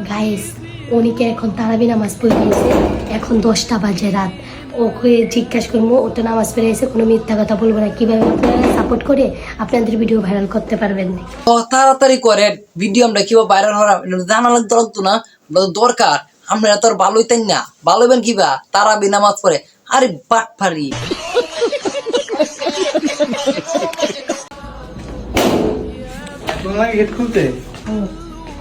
Guys উনিকে এখন তারাবি নামাজ পড়ে গেছে, এখন 10টা বাজে রাত। ওকে জিজ্ঞাসা করবো, ওটা নামাজ পড়ে গেছে, কোনো মিথ্যা কথা বলবো না। কিভাবে আপনারা সাপোর্ট করে আপনাদের ভিডিও ভাইরাল করতে পারবেন। তাড়াতাড়ি করেন ভিডিও আমরা কিভাবে ভাইরাল হলাম জানা লাগতো না, দরকার। আমরা তোর ভালোই তাই না, ভালো হবেন কিবা তারাবি নামাজ পড়ে। আরে বাট ফারি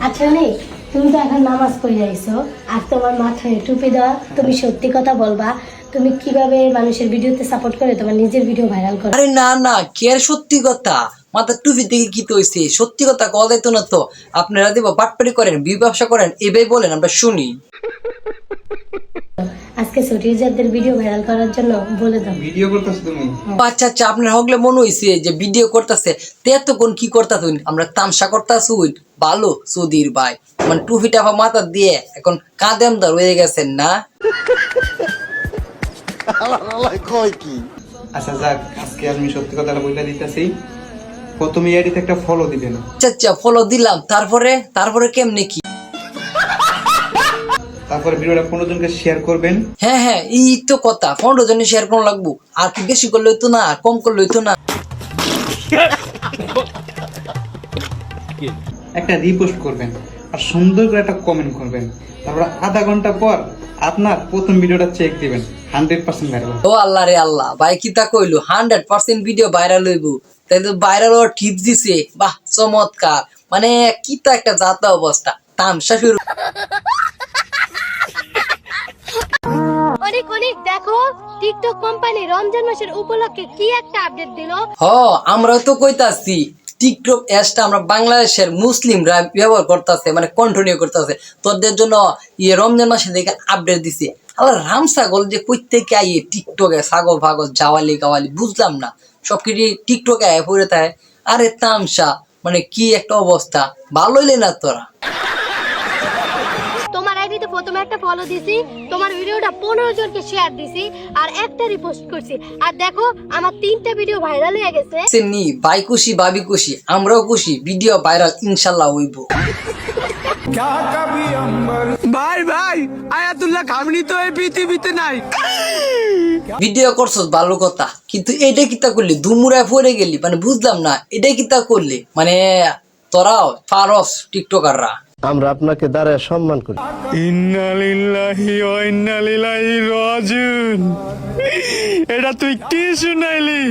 আচ্ছা অনেক, তুমি তো এখন নামাজ পড়ে যাইছো আর তোমার মাথায় টুপি দেওয়া, তুমি সত্যি কথা বলবা তুমি কিভাবে মানুষের ভিডিওতে সাপোর্ট করে তোমার নিজের ভিডিও ভাইরাল করো? আরে না না, কে আর সত্যি কথা, মাথার টুপি থেকে কি তো হয়েছে, সত্যি কথা কওয়া যাইতো না তো। আপনারা দেব বাটপারি করেন, ব্যবসা করেন, এভাবে বলেন আমরা শুনি। আজকে ছুটিজারদের ভিডিও ভাইরাল করার জন্য বলে দাও। ভিডিও করতেছ তুমি? আচ্ছা আচ্ছা, আপনার হগলে মনে হয়েছে যে ভিডিও করতেছে, তে এতক্ষণ কি করতেছুন? আমরা তামসা করতেছুন। ভালো সুধীর ভাই, মানে টুপিটা মাথা দিয়ে এখন কাঁদেমদার হয়ে গেছেন না। আচ্ছা যাক, আজকে আমি সত্যি কথাটা বলে দিতেছি। প্রথমে এডিতে একটা ফলো দিবেন। আচ্ছা আচ্ছা, ফলো দিলাম। তারপরে কেমনে কি? তারপরে ভিডিওটা 15 জনকে শেয়ার করবেন। হ্যাঁ হ্যাঁ, এই তো কথা, 15 জনে শেয়ার করা লাগবো। আর কি বেশি করলে হইতো না, আর কম করলে হইতো না। একটা রিপোস্ট করবেন আর সুন্দর করে একটা কমেন্ট করবেন। তারপরে আধা ঘন্টা পর আপনার প্রথম ভিডিওটা চেক দিবেন, 100% ভাইরাল। ও আল্লাহ রে আল্লাহ, ভাই কিতা কইলো 100% ভিডিও ভাইরাল হইব। তাই তো ভাইরাল হওয়ার টিপস দিছে, বাহ চমৎকার। মানে কিতা একটা জাতা অবস্থা, তামসা শুরু। অনেক অনেক দেখো, টিকটক কোম্পানি রমজান মাসের উপলক্ষে কি একটা আপডেট দিল। আমরাও তো কইতাছি টিকটক অ্যাপসটা আমরা বাংলাদেশের মুসলিমরা ব্যবহার করতেছে, মানে কন্টিনিউ করতেছে। তোদের জন্য রমজান মাসে দেখে আপডেট দিছে। আবার রাম ছাগল যে কই থেকে আইয়ে টিকটকে ছাগল ফাগল জাওয়ালি গাওয়ালি বুঝলাম না, সবকিছু টিকটকে আয় পড়ে থাকে। আরে তামসা, মানে কি একটা অবস্থা, ভালো হইলে না তোরা। তোমার আইডিতে প্রথমে একটা ফলো দিছি, তোমার ভিডিওটা 15 জনকে শেয়ার দিছি আর একটা রিপোস্ট করছি, আর দেখো আমার 3টা ভিডিও ভাইরাল হয়ে গেছে। নি ভাই খুশি, ভাবি খুশি, আমরাও খুশি, ভিডিও ভাইরাল ইনশাল্লাহ হইব। ভাই ভাই আয়াতুল্লাহ খামনি তো এই পৃথিবীতে নাই। ভিডিও করছস ভালো কথা, কিন্তু এটা কিতা করলি, দুমুরায় পড়ে গেলি, মানে বুঝলাম না এটা কিতা করলি। মানে তোরাও ফারস টিকটকাররা। আমরা আপনাকে দাঁড়ায় সম্মান করি। ইন্না লিল্লাহি ওয়া ইন্না ইলাইহি রাজিউন। এটা তুই কি শুনাইলি?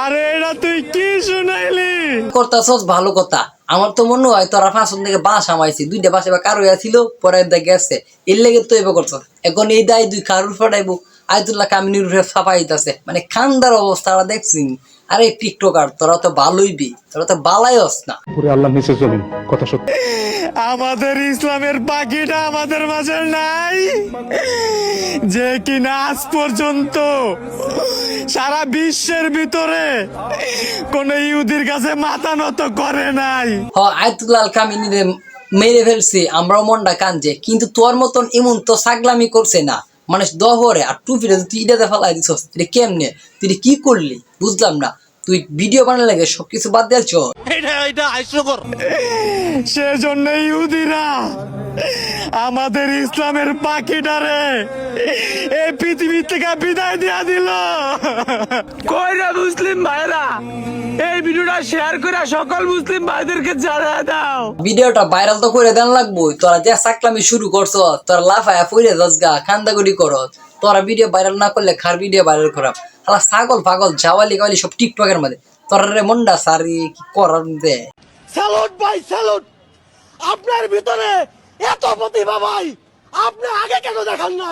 আরে এটা তুই কি শুনাইলি? করতাছস ভালো কথা। আমার তো মনে হয় তোরা ফাঁসন থেকে বাস আমাইছি, 2টা বাসে বা কারো ছিল, পরে গেছে, এর লেগে তো এবার করছস। এখন এই দায় 2 কারুর ফাটাইবো, আয়তুল্লাহ কামিনীর রূপে ফাপাইতাছে, মানে খান্দার অবস্থাটা দেখছি। আরে টিকটকার তোরা তো ভালোই বি, তোরা তো বালাইস না। আল্লাহ নিচে জমিন, কথা সত্যি। আমাদের ইসলামের পাখিটা আমাদের মাঝে নাই, যে কিনা আজ পর্যন্ত সারা বিশ্বের ভিতরে কোন ইহুদির কাছে মাথা নত করে নাই। আয়তুল্লাহ কামিনীরে মেরে ফেলছে, আমরাও মনটা কানছে, কিন্তু তোর মতন এমন তো ছাগলামি করছে না। মানুষ দহরে আর টুপিটা তুই ইটাতে ফেলাই দিছস, এটা কেমনে? তুই কি করলি বুঝলাম না। তুই ভিডিও বানালে লাগে সবকিছু বাদ দিয়েছ। সেজন্য ইহুদিরা আমাদের ইসলামের পাখিটারে এই পৃথিবী থেকে বিদায় দিয়া দিল। কইরা মুসলিম ভাইরা এই ভিডিওটা শেয়ার করে সকল মুসলিম ভাইদেরকে জানায় দাও। ভিডিওটা ভাইরাল তো করে দেন লাগবো। তোরা যে সাকলামি শুরু করছ, তোরা লাফায়া পড়ে যাস গা, খান্দাগুড়ি করস। তোরা ভিডিও ভাইরাল না করলে খার ভিডিও ভাইরাল করাম। আলা ছাগল পাগল জাওয়ালি গাওয়ালি সব টিকটকের মধ্যে। তোরা রে মন্ডা সারি কি করার দে। স্যালুট ভাই স্যালুট, আপনার ভিতরে এত প্রতিভা ভাই, আপনি আগে কেন দেখান না?